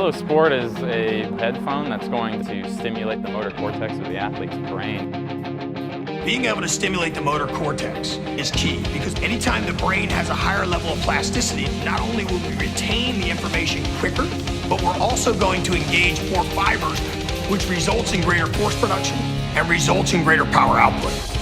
Halo Sport is a headphone that's going to stimulate the motor cortex of the athlete's brain. Being able to stimulate the motor cortex is key because anytime the brain has a higher level of plasticity, not only will we retain the information quicker, but we're also going to engage more fibers, which results in greater force production and results in greater power output.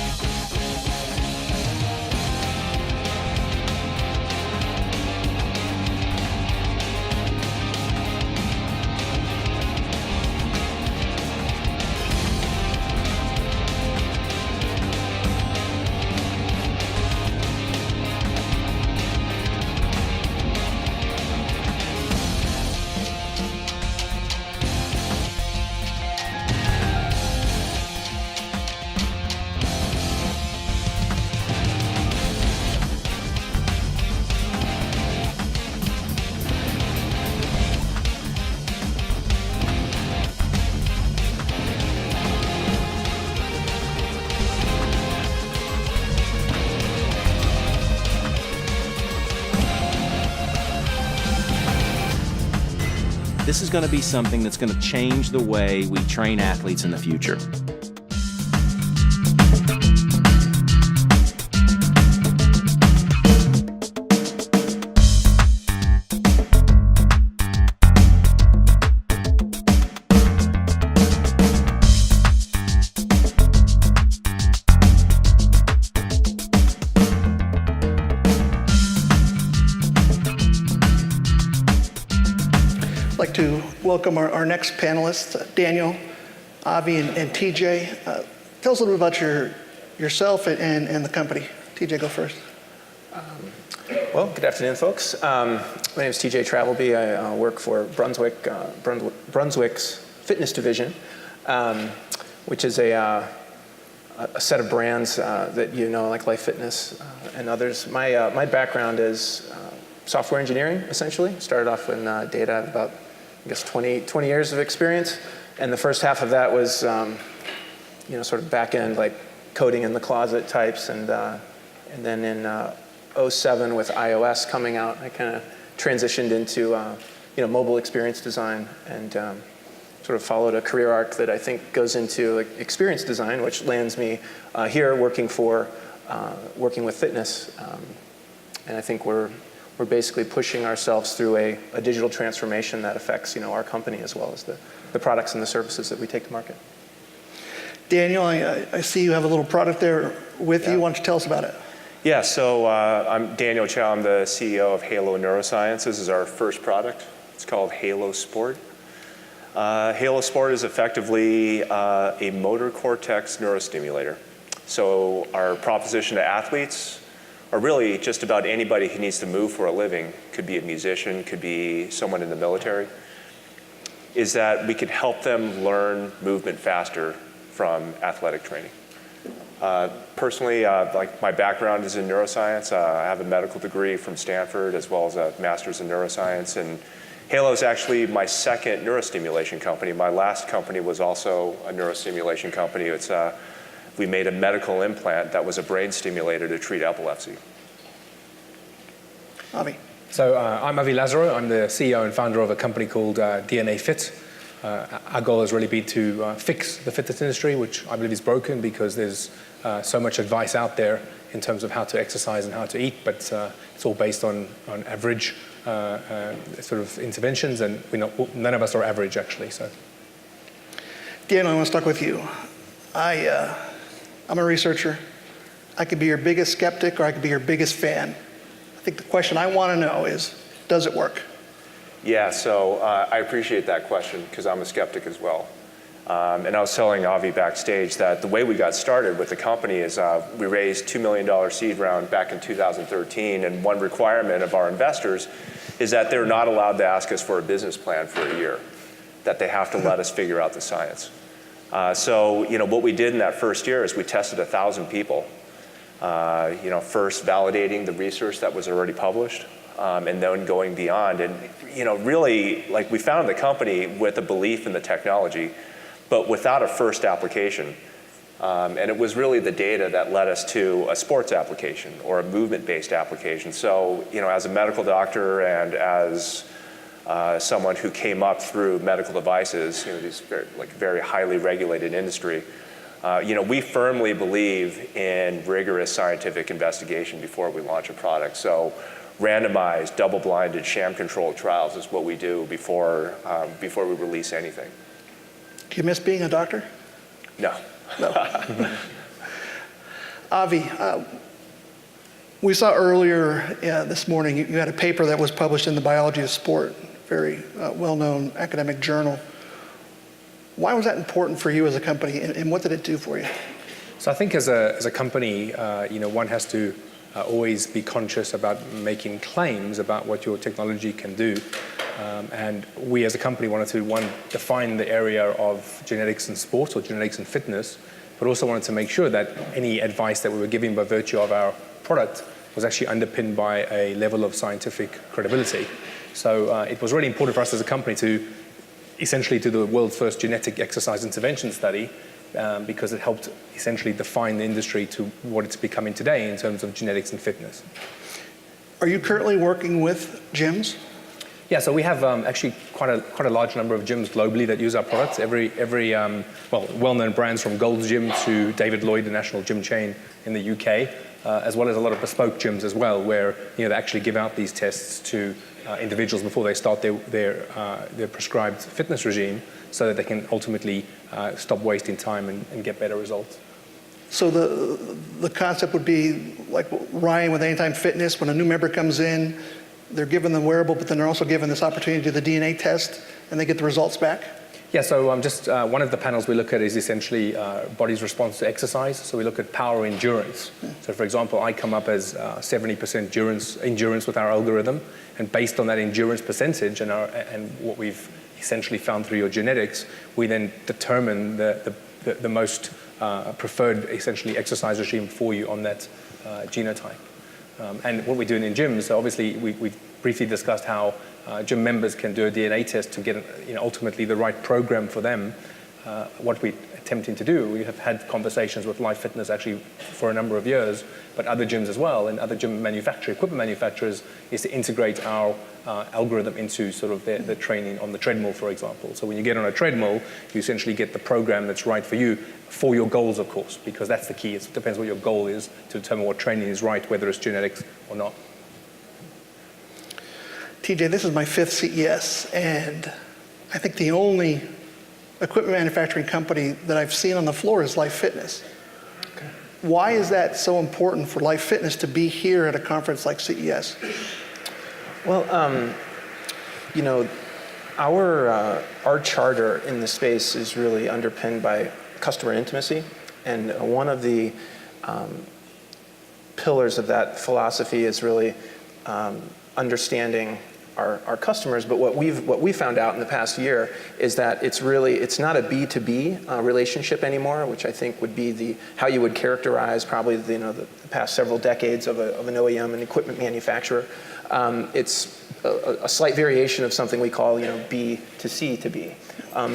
This is going to be something that's going to change the way we train athletes in the future. I'd like to welcome our next panelists, Daniel, Avi, and TJ. Tell us a little bit about yourself and the company. TJ, go first. Well, good afternoon, folks. My name is TJ TRAVELBEE. I work for Brunswick's fitness division, which is a set of brands that you know, like Life Fitness and others. My background is software engineering, essentially. Started off in data. I have about, I guess, 20 years of experience. And the first half of that was, sort of back-end, like coding in the closet types. And then in '07 with iOS coming out, I kind of transitioned into, mobile experience design and sort of followed a career arc that I think goes into experience design, which lands me here working with fitness. And I think we're basically pushing ourselves through a digital transformation that affects, our company as well as the products and the services that we take to market. Daniel, I see you have a little product there with you. Why don't you tell us about it? Yeah, so I'm Daniel CHAO. I'm the CEO of Halo NEUROSCIENCE. This is our first product. It's called Halo Sport. Halo Sport is effectively a motor cortex neurostimulator. So our proposition to athletes, or really just about anybody who needs to move for a living, could be a musician, could be someone in the military, is that we could help them learn movement faster from athletic training. Personally, like my background is in neuroscience. I have a medical degree from Stanford as well as a master's in neuroscience. And Halo is actually my second neurostimulation company. My last company was also a neurostimulation company. We made a medical implant that was a brain stimulator to treat epilepsy. Avi. So I'm Avi LASAROW. I'm the CEO and founder of a company called DNA Fit. Our goal has really been to fix the fitness industry, which I believe is broken because there's so much advice out there in terms of how to exercise and how to eat, but it's all based on average sort of interventions, and none of us are average, actually. So, Daniel, I want to start with you. I'm a researcher. I could be your biggest skeptic or I could be your biggest fan. I think the question I want to know is, does it work? Yeah, so I appreciate that question because I'm a skeptic as well. And I was telling Avi backstage that the way we got started with the company is we raised $2 million seed round back in 2013, and one requirement of our investors is that they're not allowed to ask us for a business plan for a year, that they have to let us figure out the science. So what we did in that first year is we tested 1,000 people, first validating the research that was already published, and then going beyond. And really, like, we founded the company with a belief in the technology, but without a first application. And it was really the data that led us to a sports application or a movement-based application. So, as a medical doctor and as someone who came up through medical devices, these very highly regulated industry. We firmly believe in rigorous scientific investigation before we launch a product. So randomized, double-blinded, sham-controlled trials is what we do before we release anything. Do you miss being a doctor? No. No. Avi, we saw earlier this morning you had a paper that was published in the Biology of Sport, very well-known academic journal. Why was that important for you as a company, and what did it do for you? So I think as a company, one has to always be conscious about making claims about what your technology can do. And we as a company wanted to, one, define the area of genetics in sports or genetics in fitness, but also wanted to make sure that any advice that we were giving by virtue of our product was actually underpinned by a level of scientific credibility. So it was really important for us as a company to essentially do the world's first genetic exercise intervention study, because it helped essentially define the industry to what it's becoming today in terms of genetics and fitness. Are you currently working with gyms? Yeah, so we have actually quite a large number of gyms globally that use our products. Every well-known brands from Gold's Gym to David Lloyd, the national gym chain in the UK, as well as a lot of bespoke gyms as well, where they actually give out these tests to individuals before they start their prescribed fitness regime, so that they can ultimately stop wasting time and get better results. So the concept would be like Ryan with Anytime Fitness, when a new member comes in, they're given the wearable, but then they're also given this opportunity to do the DNA test, and they get the results back? Yeah, so just one of the panels we look at is essentially body's response to exercise. So we look at power endurance. So for example, I come up as 70% endurance with our algorithm, and based on that endurance percentage and what we've essentially found through your genetics, we then determine the most preferred essentially exercise regime for you on that genotype. And what we're doing in gyms, so obviously we've briefly discussed how gym members can do a DNA test to get ultimately the right program for them. What we're attempting to do, we have had conversations with Life Fitness actually for a number of years, but other gyms as well, and other gym equipment manufacturers, is to integrate our algorithm into sort of the training on the treadmill, for example. So when you get on a treadmill, you essentially get the program that's right for you, for your goals, of course, because that's the key. It depends what your goal is to determine what training is right, whether it's genetics or not. TJ, this is my 5th CES, and I think the only equipment manufacturing company that I've seen on the floor is Life Fitness. Okay. Why is that so important for Life Fitness to be here at a conference like CES? Well, our charter in the space is really underpinned by customer intimacy, and one of the pillars of that philosophy is really understanding our customers. But what we found out in the past year is that it's not a B2B relationship anymore, which I think would be how you would characterize probably the past several decades of an OEM and equipment manufacturer. It's a slight variation of something we call B to C to B.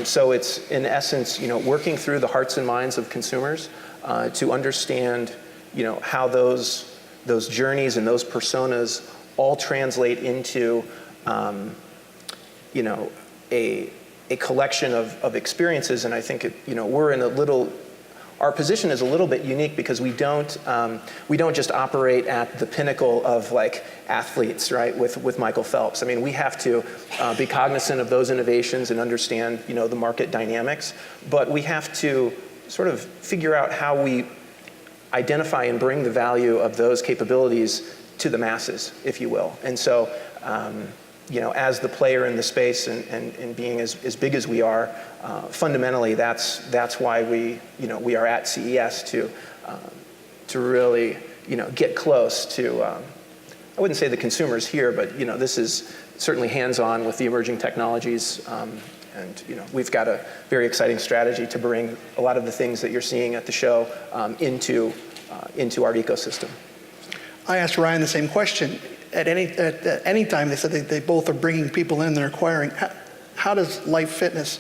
So it's in essence working through the hearts and minds of consumers to understand how those journeys and those personas all translate into a collection of experiences. And I think we're in our position is a little bit unique because we don't just operate at the pinnacle of like athletes, right? With Michael Phelps. I mean, we have to be cognizant of those innovations and understand the market dynamics, but we have to sort of figure out how we identify and bring the value of those capabilities to the masses, if you will. And so, as the player in the space and being as big as we are, fundamentally, that's why we are at CES to really get close to. I wouldn't say the consumers here, but this is certainly hands-on with the emerging technologies. And we've got a very exciting strategy to bring a lot of the things that you're seeing at the show into our ecosystem. I asked Ryan the same question. At any time, they said they both are bringing people in, they're acquiring. How does Life Fitness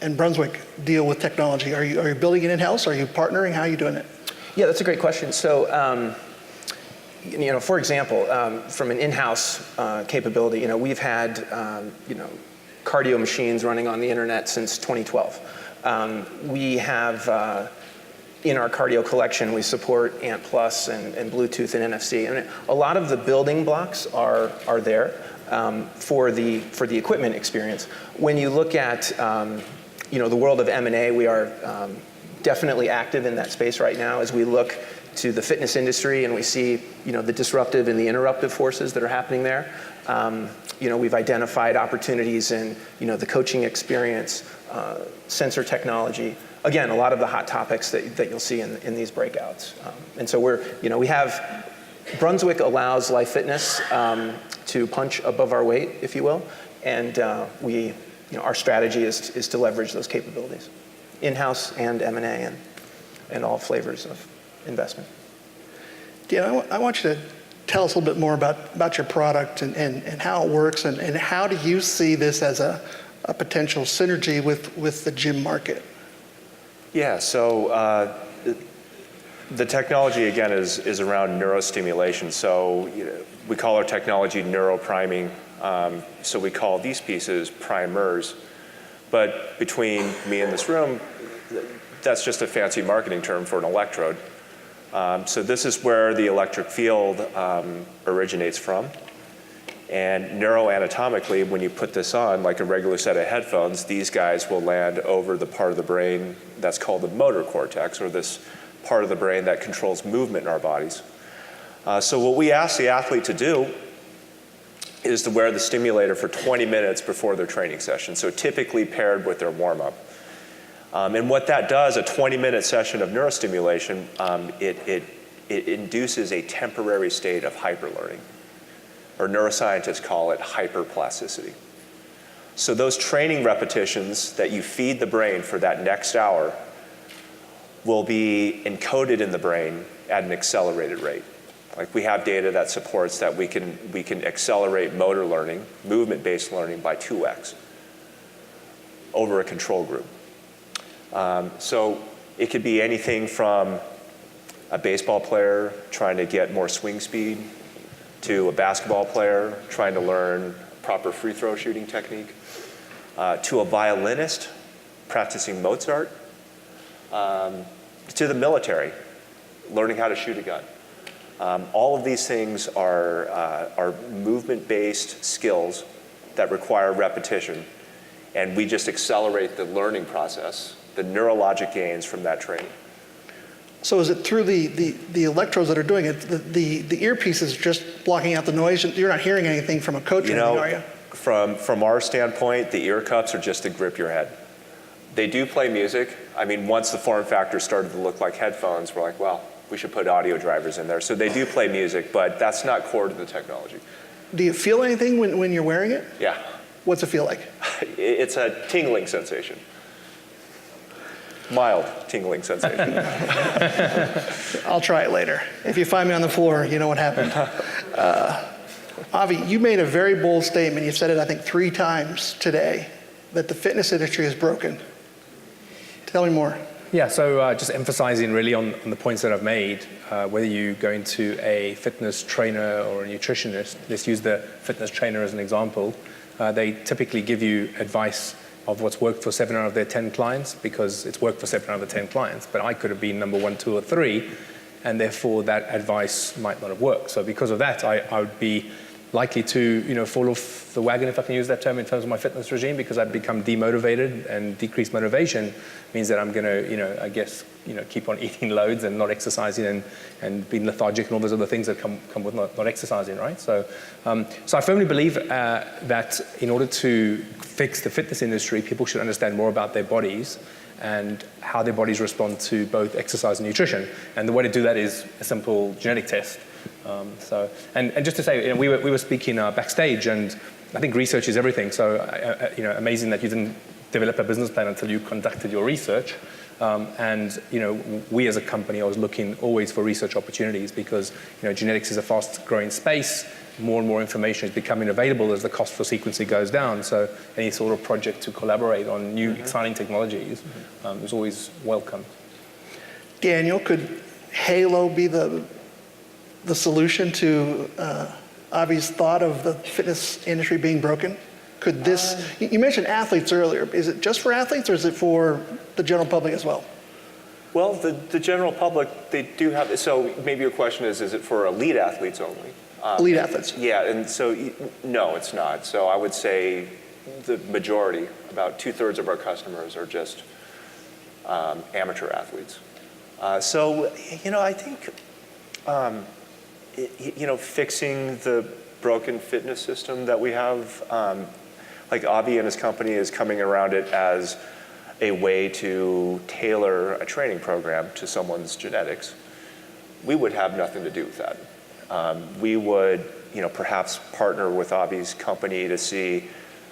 and Brunswick deal with technology? Are you building it in-house? Are you partnering? How are you doing it? Yeah, that's a great question. So, for example, from an in-house capability, we've had, cardio machines running on the internet since 2012. We have, in our cardio collection, we support ANT Plus and Bluetooth and NFC. I mean, a lot of the building blocks are there for the equipment experience. When you look at, the world of M&A, we are definitely active in that space right now as we look to the fitness industry and we see, the disruptive and the interruptive forces that are happening there. We've identified opportunities in, the coaching experience, sensor technology. Again, a lot of the hot topics that you'll see in these breakouts. And so we have, Brunswick allows Life Fitness to punch above our weight, if you will. And our strategy is to leverage those capabilities, in-house and M&A and all flavors of investment. Dan, I want you to tell us a little bit more about your product and how it works and how do you see this as a potential synergy with the gym market? Yeah, so the technology, again, is around neurostimulation. So we call our technology neuropriming. So we call these pieces primers. But between me and this room, that's just a fancy marketing term for an electrode. So this is where the electric field originates from. And neuroanatomically, when you put this on, like a regular set of headphones, these guys will land over the part of the brain that's called the motor cortex, or this part of the brain that controls movement in our bodies. So what we ask the athlete to do is to wear the stimulator for 20 minutes before their training session, so typically paired with their warm-up. And what that does, a 20-minute session of neurostimulation, it induces a temporary state of hyperlearning, or neuroscientists call it hyperplasticity. So those training repetitions that you feed the brain for that next hour will be encoded in the brain at an accelerated rate. Like, we have data that supports that we can accelerate motor learning, movement-based learning, by 2x over a control group. So it could be anything from a baseball player trying to get more swing speed to a basketball player trying to learn proper free throw shooting technique, to a violinist practicing Mozart, to the military learning how to shoot a gun. All of these things are movement-based skills that require repetition, and we just accelerate the learning process, the neurologic gains from that training. So is it through the electrodes that are doing it? The earpiece is just blocking out the noise. You're not hearing anything from a coach, are you? From our standpoint, the ear cups are just to grip your head. They do play music. I mean, once the form factor started to look like headphones, we're like, well, we should put audio drivers in there. So they do play music, but that's not core to the technology. Do you feel anything when you're wearing it? Yeah. What's it feel like? It's a tingling sensation. Mild tingling sensation. I'll try it later. If you find me on the floor, you know what happened. Avi, you made a very bold statement. You've said it, I think, 3 times today, that the fitness industry is broken. Tell me more. Yeah, so just emphasizing really on the points that I've made, whether you go into a fitness trainer or a nutritionist, let's use the fitness trainer as an example, they typically give you advice of what's worked for 7 out of their 10 clients, because it's worked for 7 out of the 10 clients, but I could have been number 1, 2, or 3, and therefore that advice might not have worked. So because of that, I would be likely to fall off the wagon, if I can use that term, in terms of my fitness regime, because I've become demotivated, and decreased motivation means that I'm going to, keep on eating loads and not exercising and being lethargic and all those other things that come with not exercising, right? So I firmly believe that in order to fix the fitness industry, people should understand more about their bodies and how their bodies respond to both exercise and nutrition. And the way to do that is a simple genetic test. And just to say, we were speaking backstage, and I think research is everything. So, amazing that you didn't develop a business plan until you conducted your research. And we as a company are looking always for research opportunities, because genetics is a fast-growing space. More and more information is becoming available as the cost for sequencing goes down. So any sort of project to collaborate on new exciting technologies is always welcome. Daniel, could Halo be the the solution to Avi's thought of the fitness industry being broken? Could this, you mentioned athletes earlier. Is it just for athletes or is it for the general public as well? Well, the general public, they do have, so maybe your question is it for elite athletes only? Elite athletes. Yeah, and so, no, it's not. So I would say the majority, about 2/3 of our customers are just amateur athletes. So, I think, fixing the broken fitness system that we have, like Avi and his company is coming around it as a way to tailor a training program to someone's genetics. We would have nothing to do with that. We would, perhaps partner with Avi's company to see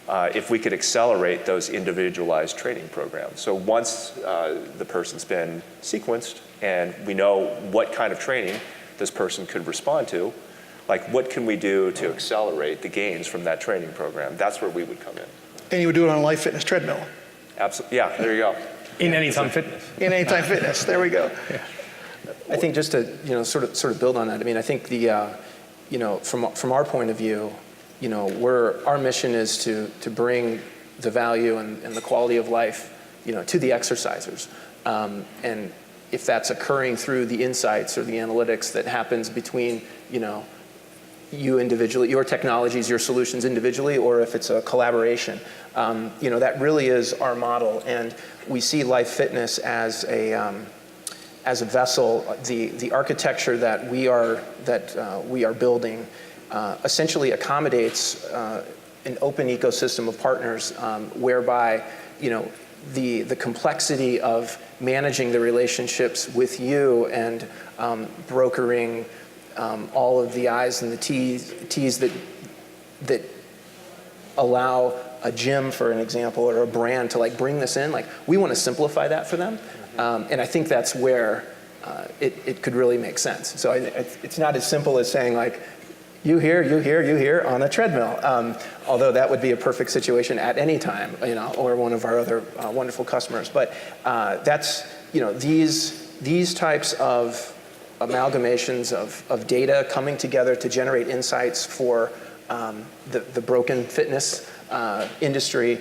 if we could accelerate those individualized training programs. So once the person's been sequenced and we know what kind of training this person could respond to, like what can we do to accelerate the gains from that training program? That's where we would come in. And you would do it on a Life Fitness treadmill. Absolutely, yeah, there you go. In Anytime Fitness. In Anytime Fitness, there we go. I think just to sort of build on that. I mean, I think from our point of view, our mission is to bring the value and the quality of life, to the exercisers, and if that's occurring through the insights or the analytics that happens between you individually, your technologies, your solutions individually, or if it's a collaboration, that really is our model, and we see Life Fitness as a vessel. The architecture that we are building essentially accommodates an open ecosystem of partners, whereby the complexity of managing the relationships with you and brokering all of the I's and the T's that allow a gym, for an example, or a brand to bring this in. We want to simplify that for them, and I think that's where it could really make sense. So it's not as simple as saying you here on a treadmill. Although that would be a perfect situation at any time, or one of our other wonderful customers. But that's these types of amalgamations of data coming together to generate insights for the broken fitness industry,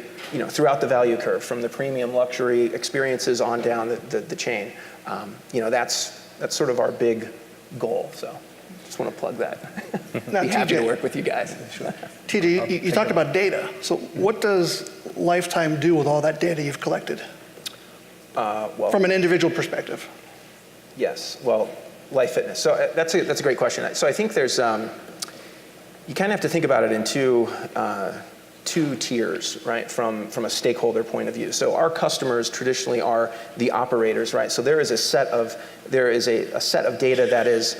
throughout the value curve, from the premium luxury experiences on down the chain. That's sort of our big goal. So just want to plug that. Now, be happy TJ, to work with you guys. TJ, you talked about data. So what does Lifetime do with all that data you've collected? From an individual perspective. Yes, well, Life Fitness. So that's a great question. So I think there's, you kind of have to think about it in two tiers, right, from a stakeholder point of view. So our customers traditionally are the operators, right? So there is a set of data that is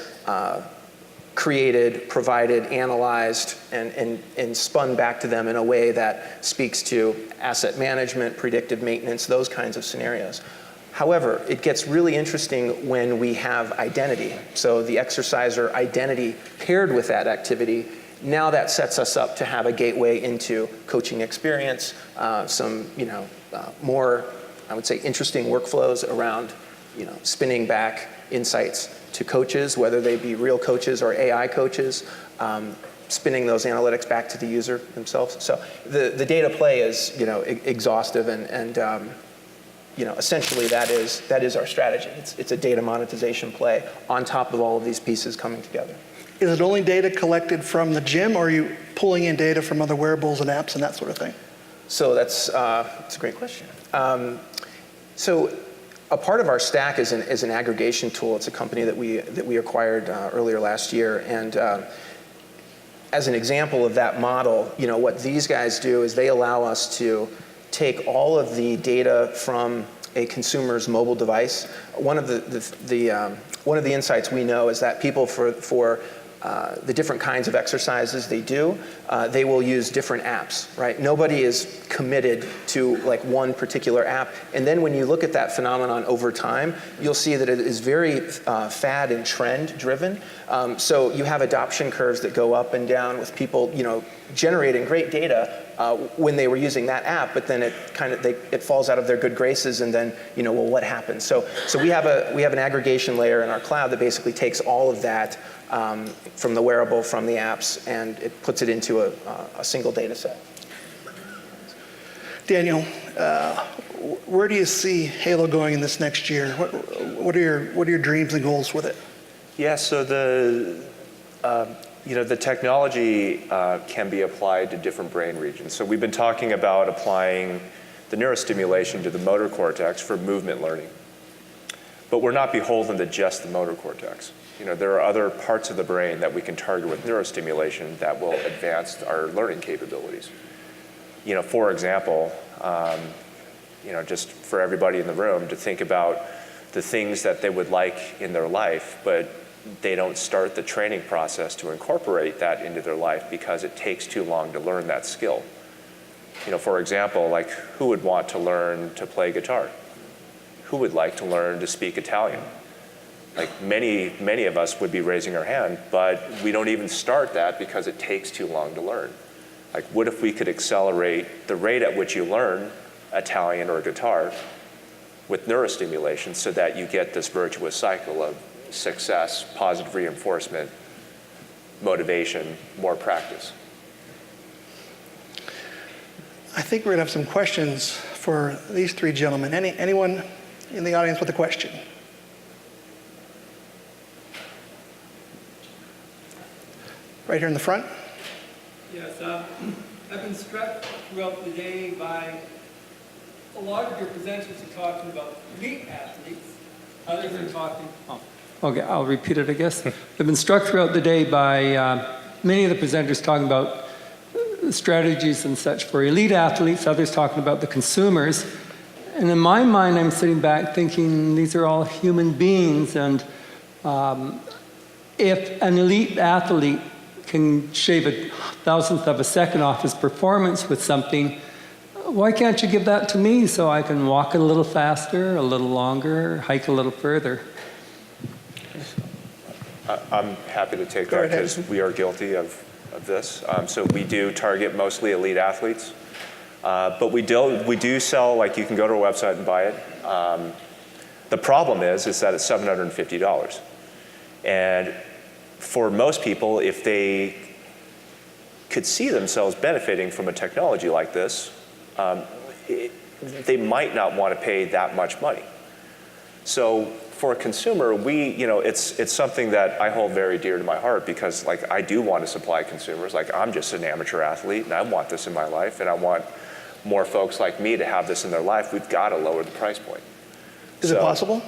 created, provided, analyzed, and spun back to them in a way that speaks to asset management, predictive maintenance, those kinds of scenarios. However, it gets really interesting when we have identity. So the exerciser identity paired with that activity, now that sets us up to have a gateway into coaching experience, some more, I would say, interesting workflows around spinning back insights to coaches, whether they be real coaches or AI coaches, spinning those analytics back to the user themselves. So the data play is exhaustive, and essentially that is our strategy. It's a data monetization play on top of all of these pieces coming together. Is it only data collected from the gym, or are you pulling in data from other wearables and apps and that sort of thing? So that's a great question. So a part of our stack is an aggregation tool. It's a company that we acquired earlier last year, and as an example of that model, what these guys do is they allow us to take all of the data from a consumer's mobile device. One of the insights we know is that people for the different kinds of exercises they do, they will use different apps, right? Nobody is committed to one particular app. And then when you look at that phenomenon over time, you'll see that it is very fad and trend driven. So you have adoption curves that go up and down with people, generating great data when they were using that app, but then it falls out of their good graces, and then what happens? So we have an aggregation layer in our cloud that basically takes all of that from the wearable, from the apps, and it puts it into a single data set. Daniel, where do you see Halo going in this next year? What are your dreams and goals with it? Yeah, so the technology can be applied to different brain regions. So we've been talking about applying the neurostimulation to the motor cortex for movement learning. But we're not beholden to just the motor cortex. There are other parts of the brain that we can target with neurostimulation that will advance our learning capabilities. For example, just for everybody in the room to think about the things that they would like in their life, but they don't start the training process to incorporate that into their life because it takes too long to learn that skill. For example, like who would want to learn to play guitar? Who would like to learn to speak Italian? Like many of us would be raising our hand, but we don't even start that because it takes too long to learn. Like, what if we could accelerate the rate at which you learn Italian or guitar with neurostimulation so that you get this virtuous cycle of success, positive reinforcement, motivation, more practice? I think we're going to have some questions for these three gentlemen. Anyone in the audience with a question? Right here in the front. Yes, I've been struck throughout the day by a lot of your presenters are talking about elite athletes. Others are talking. Okay, I'll repeat it, I guess. I've been struck throughout the day by many of the presenters talking about strategies and such for elite athletes, others talking about the consumers. And in my mind, I'm sitting back thinking these are all human beings, and if an elite athlete can shave a thousandth of a second off his performance with something, why can't you give that to me so I can walk a little faster, a little longer, hike a little further? I'm happy to take that because we are guilty of this. So we do target mostly elite athletes, but we do sell, like you can go to our website and buy it. The problem is that it's $750. And for most people, if they could see themselves benefiting from a technology like this, they might not want to pay that much money. So for a consumer, it's something that I hold very dear to my heart because, like, I do want to supply consumers. Like, I'm just an amateur athlete, and I want this in my life, and I want more folks like me to have this in their life. We've got to lower the price point. Is it possible?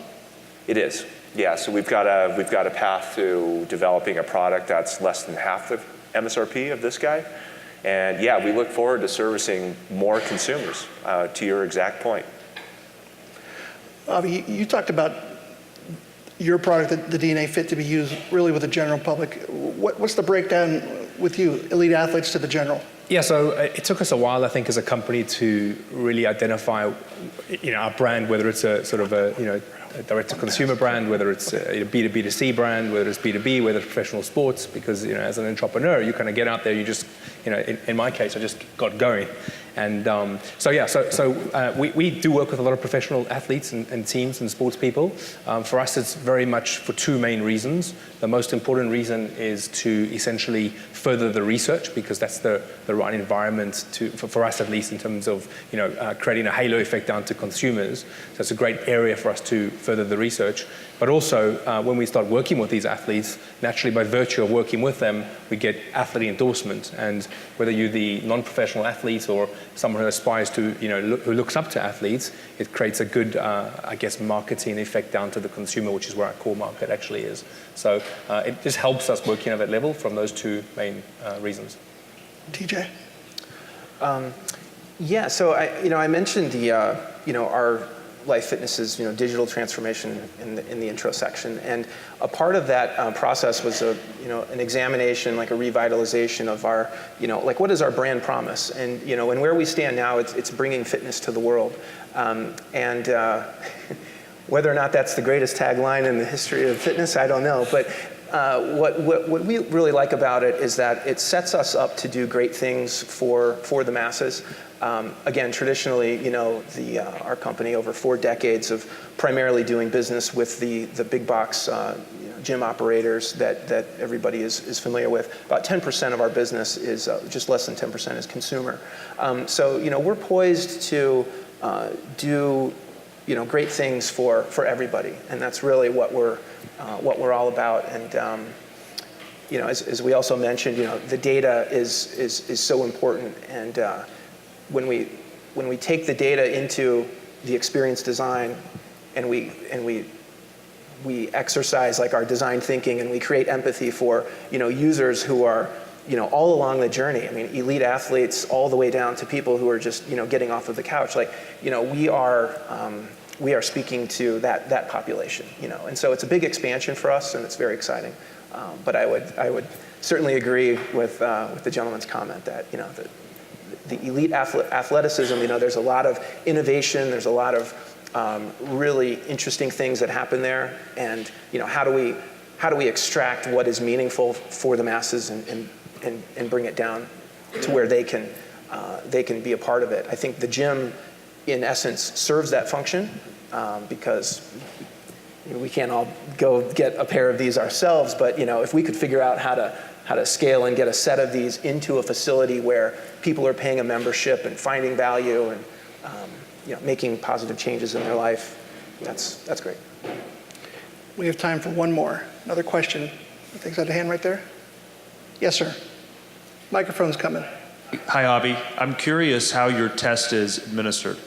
It is. Yeah, so we've got a path to developing a product that's less than half the MSRP of this guy. And yeah, we look forward to servicing more consumers, to your exact point. Avi, you talked about your product, the DNA Fit, to be used really with the general public. What's the breakdown with you, elite athletes to the general? Yeah, so it took us a while, I think, as a company to really identify, our brand, whether it's a sort of a direct-to-consumer brand, whether it's a B2B2C brand, whether it's B2B, whether it's professional sports, because as an entrepreneur, you kind of get out there, you just, in my case, I just got going. And we do work with a lot of professional athletes and teams and sports people. For us, it's very much for two main reasons. The most important reason is to essentially further the research, because that's the right environment for us, at least, in terms of creating a halo effect down to consumers. So it's a great area for us to further the research. But also, when we start working with these athletes, naturally, by virtue of working with them, we get athlete endorsement. And whether you're the non-professional athlete or someone who aspires to, who looks up to athletes, it creates a good, marketing effect down to the consumer, which is where our core market actually is. So it just helps us working at that level from those two main reasons. TJ? So I mentioned the, our Life Fitness's digital transformation in the intro section, and a part of that process was an examination, like a revitalization of our what is our brand promise, and and where we stand now, it's bringing fitness to the world, and whether or not that's the greatest tagline in the history of fitness, I don't know, but what we really like about it is that it sets us up to do great things for the masses. Again, traditionally, our company over 4 decades of primarily doing business with the big box gym operators that everybody is familiar with. About 10% of our business is, just less than 10% is consumer. So, we're poised to do, great things for everybody, and that's really what we're all about. And as we also mentioned, the data is so important, and when we take the data into the experience design, and we exercise like our design thinking, and we create empathy for users who are all along the journey. I mean, elite athletes all the way down to people who are just getting off of the couch. Like we are speaking to that population. And so it's a big expansion for us, and it's very exciting. But I would certainly agree with the gentleman's comment that the elite athleticism. There's a lot of innovation. There's a lot of really interesting things that happen there, and how do we extract what is meaningful for the masses and bring it down to where they can be a part of it. I think the gym, in essence, serves that function because we can't all go get a pair of these ourselves, but if we could figure out how to scale and get a set of these into a facility where people are paying a membership and finding value and making positive changes in their life, that's great. We have time for one more. Another question. I think that's a hand right there. Yes, sir. Microphone's coming. Hi, Avi. I'm curious how your test is administered.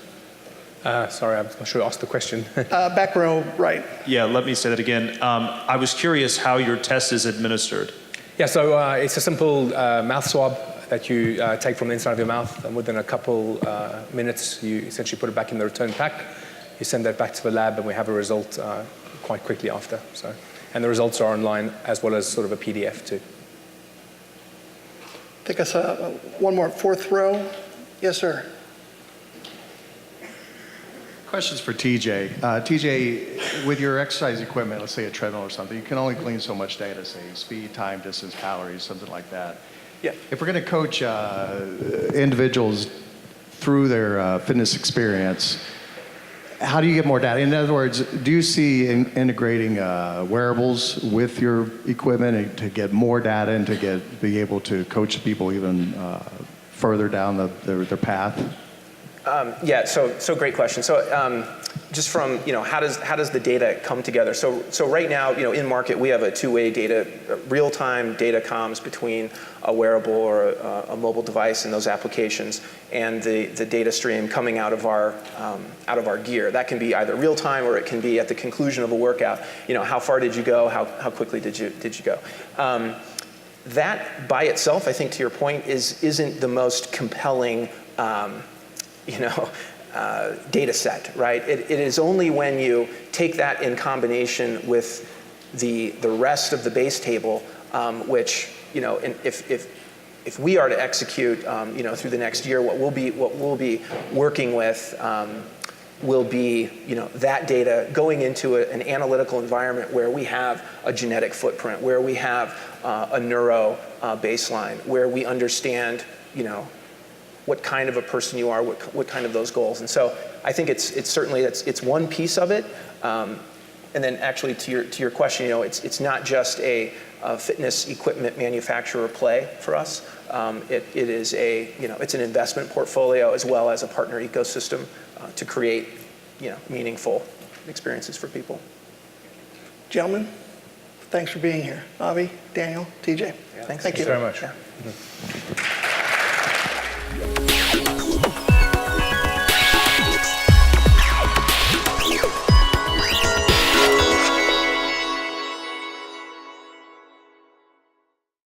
Sorry, I'm not sure I asked the question. Back row, right. Yeah, let me say that again. I was curious how your test is administered. Yeah, so it's a simple mouth swab that you take from the inside of your mouth, and within a couple minutes, you essentially put it back in the return pack. You send that back to the lab, and we have a result quite quickly after. So, and the results are online as well as sort of a PDF too. Take us one more, fourth row. Yes, sir. Questions for TJ. TJ, with your exercise equipment, let's say a treadmill or something, you can only glean so much data, say speed, time, distance, calories, something like that. Yeah. If we're going to coach individuals through their fitness experience, how do you get more data? In other words, do you see integrating wearables with your equipment to get more data and to be able to coach people even further down their path? Yeah, so great question. So just from, how does the data come together? So right now, in market, we have a two-way real-time data comms between a wearable or a mobile device and those applications and the data stream coming out of our gear. That can be either real-time or it can be at the conclusion of a workout. How far did you go? How quickly did you go? That by itself, I think to your point, isn't the most compelling data set, right? It is only when you take that in combination with the rest of the base table, which if we are to execute, through the next year, what we'll be working with will be, that data going into an analytical environment where we have a genetic footprint, where we have a neuro baseline, where we understand, what kind of a person you are, what kind of those goals. And so I think it's certainly, it's one piece of it. And then actually to your question, it's not just a fitness equipment manufacturer play for us. It is it's an investment portfolio as well as a partner ecosystem to create, meaningful experiences for people. Gentlemen, thanks for being here. Avi, Daniel, TJ. Thanks. Thank you very much. Yeah.